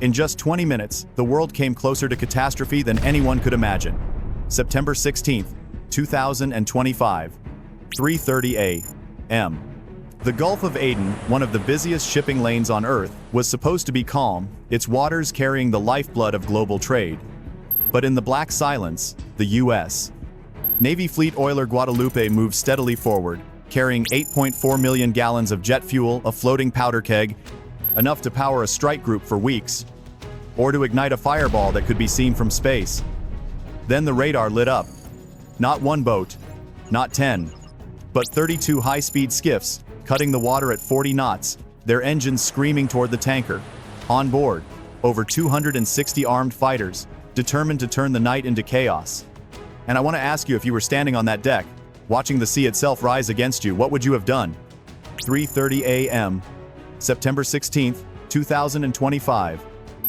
In just 20 minutes, the world came closer to catastrophe than anyone could imagine. September 16th, 2025, 3:30 a.m. The Gulf of Aden, one of the busiest shipping lanes on Earth, was supposed to be calm, its waters carrying the lifeblood of global trade. But in the black silence, the U.S. Navy fleet oiler Guadalupe moved steadily forward, carrying 8.4 million gallons of jet fuel, a floating powder keg, enough to power a strike group for weeks, or to ignite a fireball that could be seen from space. Then the radar lit up. Not one boat, not 10, but 32 high-speed skiffs, cutting the water at 40 knots, their engines screaming toward the tanker. On board, over 260 armed fighters, determined to turn the night into chaos. And I want to ask you, if you were standing on that deck, watching the sea itself rise against you, what would you have done? 3:30 a.m. September 16th, 2025.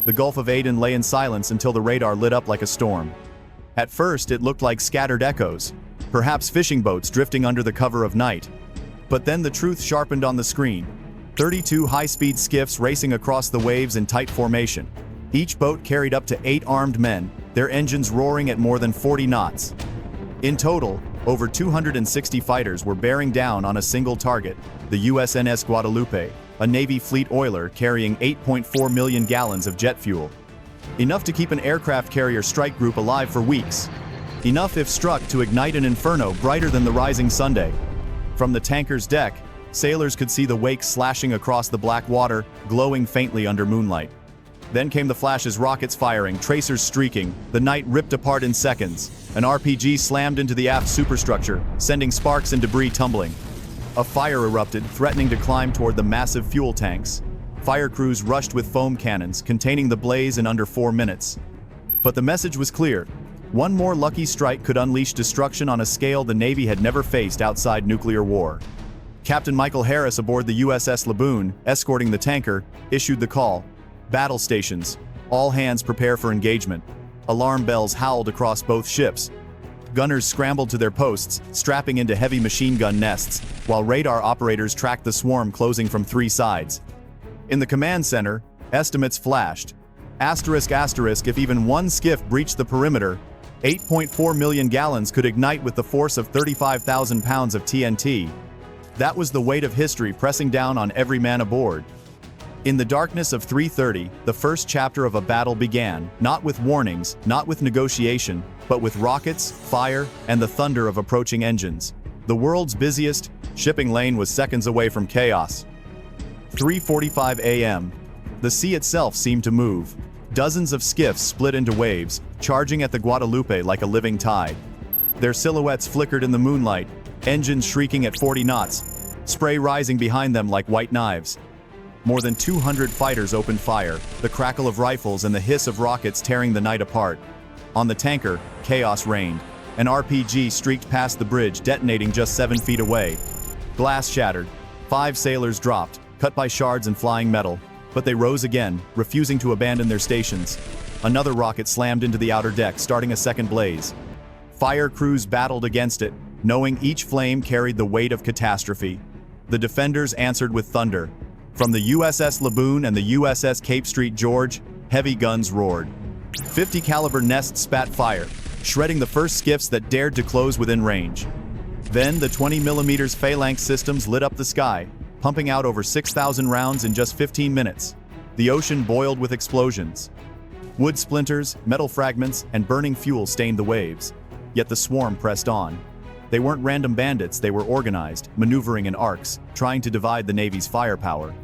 The Gulf of Aden lay in silence until the radar lit up like a storm. At first, it looked like scattered echoes, perhaps fishing boats drifting under the cover of night. But then the truth sharpened on the screen. 32 high-speed skiffs racing across the waves in tight formation. Each boat carried up to 8 armed men, their engines roaring at more than 40 knots. In total, over 260 fighters were bearing down on a single target, the USNS Guadalupe, a Navy fleet oiler carrying 8.4 million gallons of jet fuel. Enough to keep an aircraft carrier strike group alive for weeks. Enough, if struck, to ignite an inferno brighter than the rising Sunday. From the tanker's deck, sailors could see the wake slashing across the black water, glowing faintly under moonlight. Then came the flashes, rockets firing, tracers streaking, the night ripped apart in seconds. An RPG slammed into the aft superstructure, sending sparks and debris tumbling. A fire erupted, threatening to climb toward the massive fuel tanks. Fire crews rushed with foam cannons, containing the blaze in under 4 minutes. But the message was clear. One more lucky strike could unleash destruction on a scale the Navy had never faced outside nuclear war. Captain Michael Harris aboard the USS Laboon, escorting the tanker, issued the call. Battle stations. All hands prepare for engagement. Alarm bells howled across both ships. Gunners scrambled to their posts, strapping into heavy machine gun nests, while radar operators tracked the swarm closing from 3 sides. In the command center, estimates flashed. Asterisk, if even one skiff breached the perimeter, 8.4 million gallons could ignite with the force of 35,000 pounds of TNT. That was the weight of history pressing down on every man aboard. In the darkness of 3:30, the first chapter of a battle began, not with warnings, not with negotiation, but with rockets, fire, and the thunder of approaching engines. The world's busiest shipping lane was seconds away from chaos. 3:45 a.m. The sea itself seemed to move. Dozens of skiffs split into waves, charging at the Guadalupe like a living tide. Their silhouettes flickered in the moonlight, engines shrieking at 40 knots, spray rising behind them like white knives. More than 200 fighters opened fire, the crackle of rifles and the hiss of rockets tearing the night apart. On the tanker, chaos reigned. An RPG streaked past the bridge, detonating just 7 feet away. Glass shattered. 5 sailors dropped, cut by shards and flying metal. But they rose again, refusing to abandon their stations. Another rocket slammed into the outer deck, starting a second blaze. Fire crews battled against it, knowing each flame carried the weight of catastrophe. The defenders answered with thunder. From the USS Laboon and the USS Cape St. George, heavy guns roared. 50 caliber nests spat fire, shredding the first skiffs that dared to close within range. Then the 20mm phalanx systems lit up the sky, pumping out over 6,000 rounds in just 15 minutes. The ocean boiled with explosions. Wood splinters, metal fragments, and burning fuel stained the waves. Yet the swarm pressed on. They weren't random bandits, they were organized, maneuvering in arcs, trying to divide the Navy's firepower.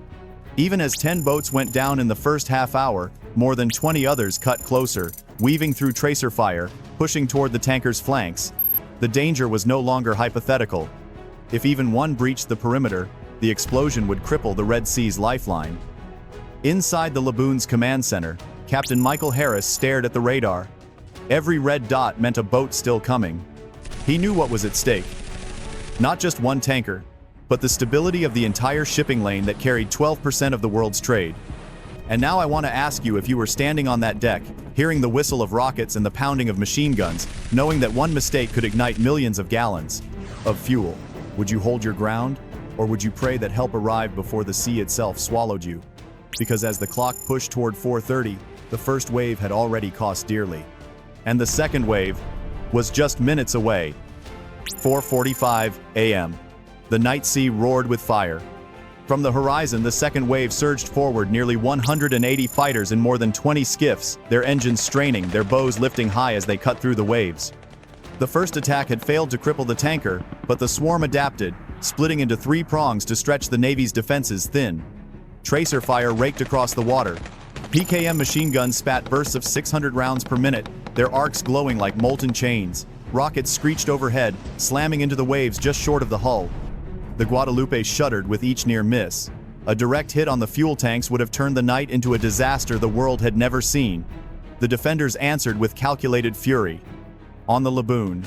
Even as 10 boats went down in the first half hour, more than 20 others cut closer, weaving through tracer fire, pushing toward the tanker's flanks. The danger was no longer hypothetical. If even one breached the perimeter, the explosion would cripple the Red Sea's lifeline. Inside the Laboon's command center, Captain Michael Harris stared at the radar. Every red dot meant a boat still coming. He knew what was at stake. Not just one tanker, but the stability of the entire shipping lane that carried 12% of the world's trade. And now I want to ask you, if you were standing on that deck, hearing the whistle of rockets and the pounding of machine guns, knowing that one mistake could ignite millions of gallons of fuel, would you hold your ground? Or would you pray that help arrived before the sea itself swallowed you? because as the clock pushed toward 4:30, the first wave had already cost dearly. And the second wave was just minutes away. 4:45 a.m. The night sea roared with fire. From the horizon, the second wave surged forward, nearly 180 fighters in more than 20 skiffs, their engines straining, their bows lifting high as they cut through the waves. The first attack had failed to cripple the tanker, but the swarm adapted, splitting into 3 prongs to stretch the Navy's defenses thin. Tracer fire raked across the water. PKM machine guns spat bursts of 600 rounds per minute, their arcs glowing like molten chains. Rockets screeched overhead, slamming into the waves just short of the hull. The Guadalupe shuddered with each near miss. A direct hit on the fuel tanks would have turned the night into a disaster the world had never seen. The defenders answered with calculated fury. On the Laboon,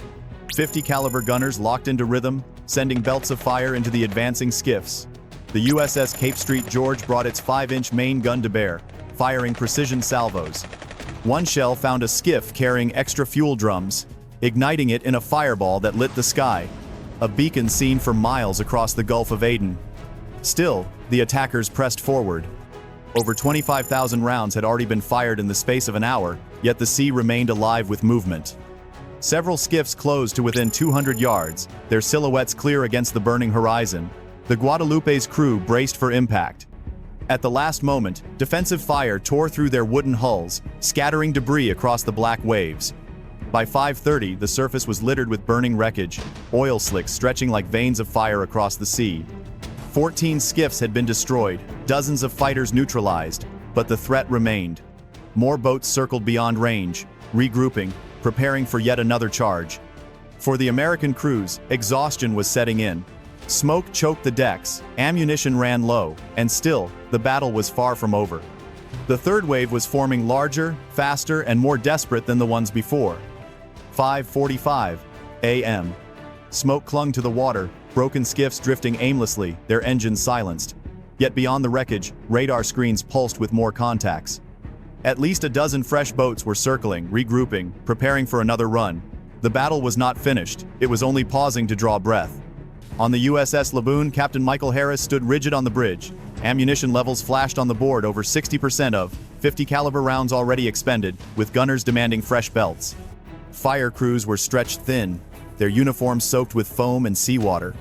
50 caliber gunners locked into rhythm, sending belts of fire into the advancing skiffs. The USS Cape Street George brought its 5-inch main gun to bear, firing precision salvos. One shell found a skiff carrying extra fuel drums, igniting it in a fireball that lit the sky, a beacon seen for miles across the Gulf of Aden. Still, the attackers pressed forward. Over 25,000 rounds had already been fired in the space of an hour, yet the sea remained alive with movement. Several skiffs closed to within 200 yards, their silhouettes clear against the burning horizon. The Guadalupe's crew braced for impact. At the last moment, defensive fire tore through their wooden hulls, scattering debris across the black waves. By 5:30, the surface was littered with burning wreckage, oil slicks stretching like veins of fire across the sea. 14 skiffs had been destroyed, dozens of fighters neutralized, but the threat remained. More boats circled beyond range, regrouping, preparing for yet another charge. For the American crews, exhaustion was setting in. Smoke choked the decks, ammunition ran low, and still, the battle was far from over. The third wave was forming larger, faster, and more desperate than the ones before. 5:45 a.m. Smoke clung to the water, broken skiffs drifting aimlessly, their engines silenced. Yet beyond the wreckage, radar screens pulsed with more contacts. At least a dozen fresh boats were circling, regrouping, preparing for another run. The battle was not finished, it was only pausing to draw breath. On the USS Laboon, Captain Michael Harris stood rigid on the bridge. Ammunition levels flashed on the board, over 60% of 50 caliber rounds already expended, with gunners demanding fresh belts. Fire crews were stretched thin, their uniforms soaked with foam and seawater.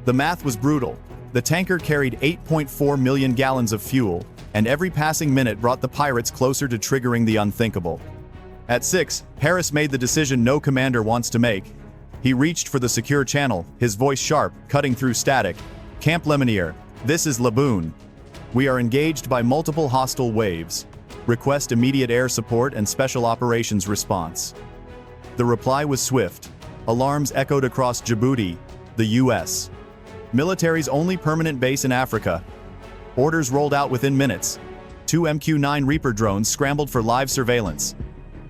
The math was brutal. The tanker carried 8.4 million gallons of fuel, and every passing minute brought the pirates closer to triggering the unthinkable. At 6, Harris made the decision no commander wants to make. He reached for the secure channel, his voice sharp, cutting through static. "Camp Lemonnier, this is Laboon. We are engaged by multiple hostile waves. Request immediate air support and special operations response." The reply was swift. Alarms echoed across Djibouti, the U.S. military's only permanent base in Africa. Orders rolled out within minutes. 2 MQ-9 Reaper drones scrambled for live surveillance.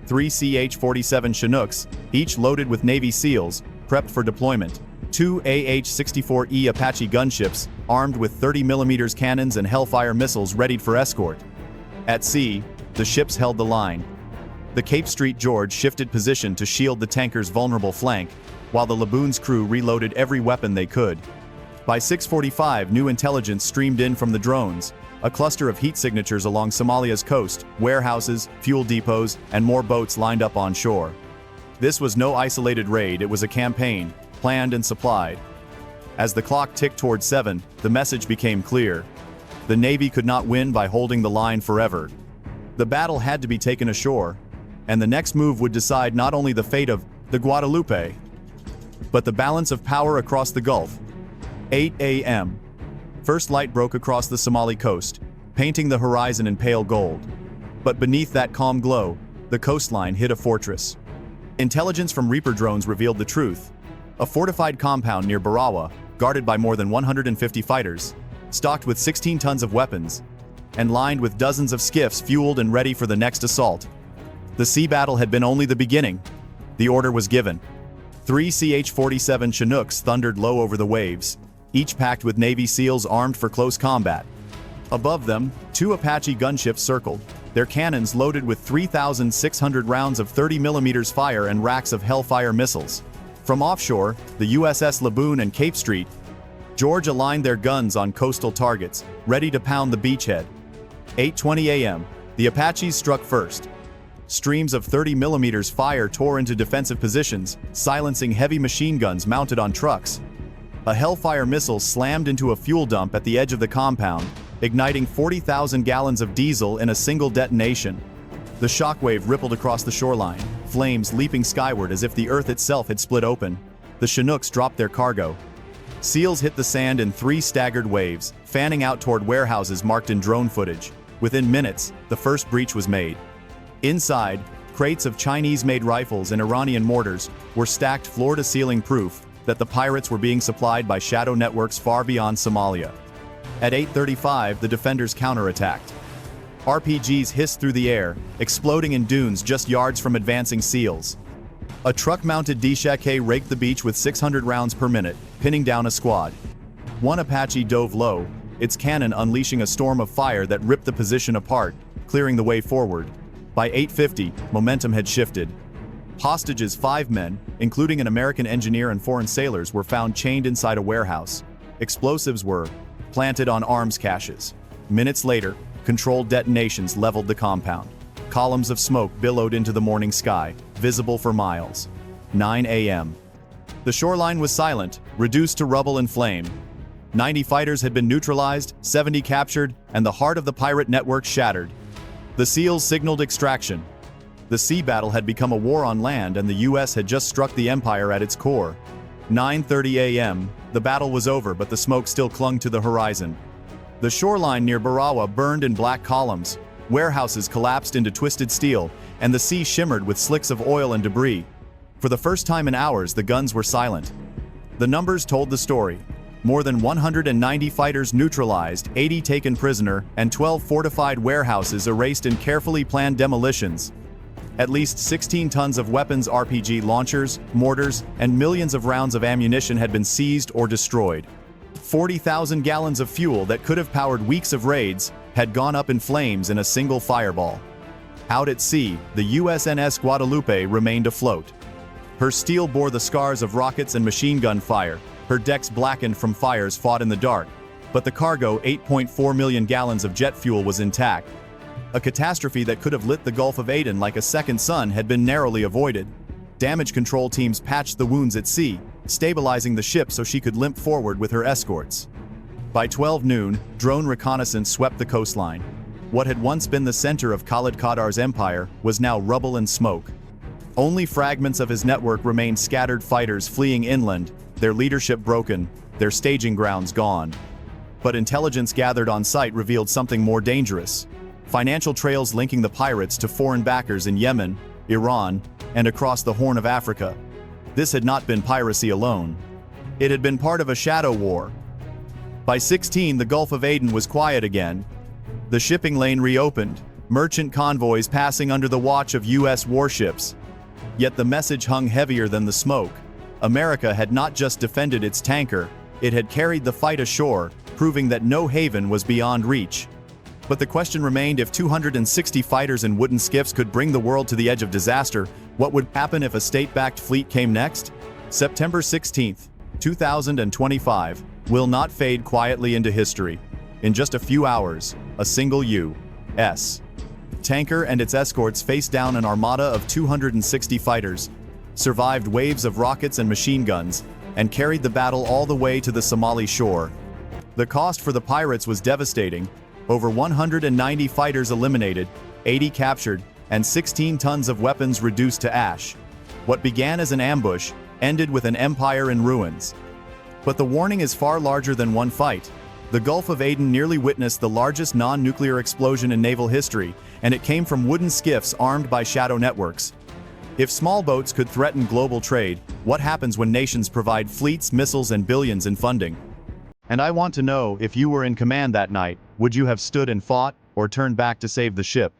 3 CH-47 Chinooks, each loaded with Navy SEALs, prepped for deployment. 2 AH-64E Apache gunships, armed with 30mm cannons and Hellfire missiles readied for escort. At sea, the ships held the line. The Cape Street George shifted position to shield the tanker's vulnerable flank, while the Laboon's crew reloaded every weapon they could. By 6:45, new intelligence streamed in from the drones, a cluster of heat signatures along Somalia's coast, warehouses, fuel depots, and more boats lined up on shore. This was no isolated raid, it was a campaign, planned and supplied. As the clock ticked toward 7, the message became clear. The Navy could not win by holding the line forever. The battle had to be taken ashore, and the next move would decide not only the fate of the Guadalupe, but the balance of power across the Gulf. 8 a.m. First light broke across the Somali coast, painting the horizon in pale gold. But beneath that calm glow, the coastline hid a fortress. Intelligence from Reaper drones revealed the truth. A fortified compound near Barawa, guarded by more than 150 fighters, stocked with 16 tons of weapons, and lined with dozens of skiffs fueled and ready for the next assault. The sea battle had been only the beginning. The order was given. 3 CH-47 Chinooks thundered low over the waves, each packed with Navy SEALs armed for close combat. Above them, 2 Apache gunships circled, their cannons loaded with 3,600 rounds of 30mm fire and racks of Hellfire missiles. From offshore, the USS Laboon and Cape Street George aligned their guns on coastal targets, ready to pound the beachhead. 8:20 a.m., the Apaches struck first. Streams of 30mm fire tore into defensive positions, silencing heavy machine guns mounted on trucks. A Hellfire missile slammed into a fuel dump at the edge of the compound, igniting 40,000 gallons of diesel in a single detonation. The shockwave rippled across the shoreline, flames leaping skyward as if the earth itself had split open. The Chinooks dropped their cargo. SEALs hit the sand in 3 staggered waves, fanning out toward warehouses marked in drone footage. Within minutes, the first breach was made. Inside, crates of Chinese-made rifles and Iranian mortars were stacked floor-to-ceiling, proof that the pirates were being supplied by shadow networks far beyond Somalia. At 8:35, the defenders counterattacked. RPGs hissed through the air, exploding in dunes just yards from advancing SEALs. A truck-mounted Dishake raked the beach with 600 rounds per minute, pinning down a squad. One Apache dove low, its cannon unleashing a storm of fire that ripped the position apart, clearing the way forward. By 8:50, momentum had shifted. Hostages, 5 men, including an American engineer and foreign sailors, were found chained inside a warehouse. Explosives were planted on arms caches. Minutes later, controlled detonations leveled the compound. Columns of smoke billowed into the morning sky, visible for miles. 9 a.m. The shoreline was silent, reduced to rubble and flame. 90 fighters had been neutralized, 70 captured, and the heart of the pirate network shattered. The SEALs signaled extraction. The sea battle had become a war on land, and the U.S. had just struck the empire at its core. 9:30 a.m., the battle was over, but the smoke still clung to the horizon. The shoreline near Barawa burned in black columns, warehouses collapsed into twisted steel, and the sea shimmered with slicks of oil and debris. For the first time in hours, the guns were silent. The numbers told the story. More than 190 fighters neutralized, 80 taken prisoner, and 12 fortified warehouses erased in carefully planned demolitions. At least 16 tons of weapons, RPG launchers, mortars, and millions of rounds of ammunition had been seized or destroyed. 40,000 gallons of fuel that could have powered weeks of raids had gone up in flames in a single fireball. Out at sea, the USNS Guadalupe remained afloat. Her steel bore the scars of rockets and machine gun fire, her decks blackened from fires fought in the dark, but the cargo, 8.4 million gallons of jet fuel, was intact. A catastrophe that could have lit the Gulf of Aden like a second sun had been narrowly avoided. Damage control teams patched the wounds at sea, stabilizing the ship so she could limp forward with her escorts. By 12 noon, drone reconnaissance swept the coastline. What had once been the center of Khalid Qadar's empire was now rubble and smoke. Only fragments of his network remained, scattered fighters fleeing inland, their leadership broken, their staging grounds gone. But intelligence gathered on site revealed something more dangerous. Financial trails linking the pirates to foreign backers in Yemen, Iran, and across the Horn of Africa. This had not been piracy alone. It had been part of a shadow war. By 16, the Gulf of Aden was quiet again. The shipping lane reopened, merchant convoys passing under the watch of U.S. warships. Yet the message hung heavier than the smoke. America had not just defended its tanker, it had carried the fight ashore, proving that no haven was beyond reach. But the question remained: if 260 fighters in wooden skiffs could bring the world to the edge of disaster, what would happen if a state-backed fleet came next? September 16, 2025, will not fade quietly into history. In just a few hours, a single U.S. tanker and its escorts faced down an armada of 260 fighters, survived waves of rockets and machine guns, and carried the battle all the way to the Somali shore. The cost for the pirates was devastating: over 190 fighters eliminated, 80 captured, and 16 tons of weapons reduced to ash. What began as an ambush ended with an empire in ruins. But the warning is far larger than one fight. The Gulf of Aden nearly witnessed the largest non-nuclear explosion in naval history, and it came from wooden skiffs armed by shadow networks. If small boats could threaten global trade, what happens when nations provide fleets, missiles, and billions in funding? And I want to know, if you were in command that night, would you have stood and fought, or turned back to save the ship?